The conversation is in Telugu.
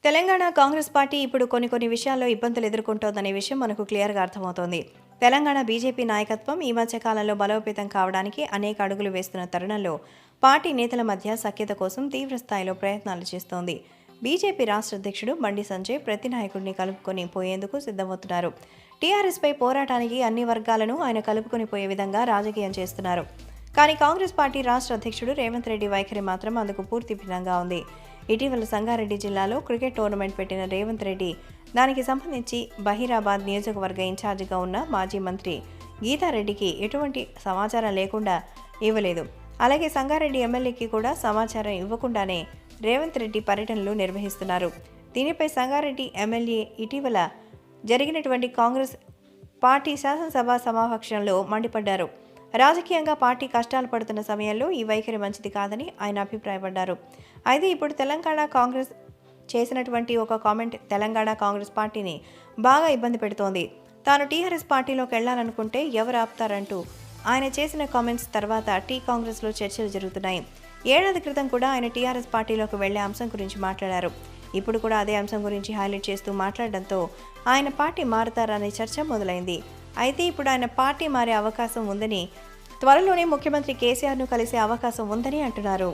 తెలంగాణ కాంగ్రెస్ పార్టీ ఇప్పుడు కొన్ని విషయాల్లో ఇబ్బందులు ఎదుర్కొంటోందనే విషయం మనకు క్లియర్గా అర్థమవుతోంది. తెలంగాణ బీజేపీ నాయకత్వం ఈ మధ్య కాలంలో బలోపేతం కావడానికి అనేక అడుగులు వేస్తున్న తరుణంలో పార్టీ నేతల మధ్య సఖ్యత కోసం తీవ్రస్థాయిలో ప్రయత్నాలు చేస్తోంది. బీజేపీ రాష్ట్ర అధ్యక్షుడు బండి సంజయ్ ప్రతి నాయకుడిని కలుపుకొని పోయేందుకు సిద్ధమవుతున్నారు. టీఆర్ఎస్పై పోరాటానికి అన్ని వర్గాలను ఆయన కలుపుకొని పోయే విధంగా రాజకీయం చేస్తున్నారు. కానీ కాంగ్రెస్ పార్టీ రాష్ట్ర అధ్యక్షుడు రేవంత్ రెడ్డి వైఖరి మాత్రం అందుకు పూర్తి భిన్నంగా ఉంది. ఇటీవల సంగారెడ్డి జిల్లాలో క్రికెట్ టోర్నమెంట్ పెట్టిన రేవంత్ రెడ్డి దానికి సంబంధించి బహీరాబాద్ నియోజకవర్గ ఇన్ఛార్జిగా ఉన్న మాజీ మంత్రి గీతారెడ్డికి ఎటువంటి సమాచారం లేకుండా ఇవ్వలేదు. అలాగే సంగారెడ్డి ఎమ్మెల్యేకి కూడా సమాచారం ఇవ్వకుండానే రేవంత్ రెడ్డి పర్యటనలు నిర్వహిస్తున్నారు. దీనిపై సంగారెడ్డి ఎమ్మెల్యే ఇటీవల జరిగినటువంటి కాంగ్రెస్ పార్టీ శాసనసభ సమావేశంలో మండిపడ్డారు. రాజకీయంగా పార్టీ కష్టాలు పడుతున్న సమయంలో ఈ వైఖరి మంచిది కాదని ఆయన అభిప్రాయపడ్డారు. అయితే ఇప్పుడు తెలంగాణ కాంగ్రెస్ చేసినటువంటి ఒక కామెంట్ తెలంగాణ కాంగ్రెస్ పార్టీని బాగా ఇబ్బంది పెడుతోంది. తాను టీఆర్ఎస్ పార్టీలోకి వెళ్లాలనుకుంటే ఎవరు ఆపుతారంటూ ఆయన చేసిన కామెంట్స్ తర్వాత టీ కాంగ్రెస్లో చర్చలు జరుగుతున్నాయి. ఏడాది క్రితం కూడా ఆయన టీఆర్ఎస్ పార్టీలోకి వెళ్లే అంశం గురించి మాట్లాడారు. ఇప్పుడు కూడా అదే అంశం గురించి హైలైట్ చేస్తూ మాట్లాడడంతో ఆయన పార్టీ మారుతారనే చర్చ మొదలైంది. అయితే ఇప్పుడు ఆయన పార్టీ మారే అవకాశం ఉందని, త్వరలోనే ముఖ్యమంత్రి కేసీఆర్ను కలిసే అవకాశం ఉందని అంటున్నారు.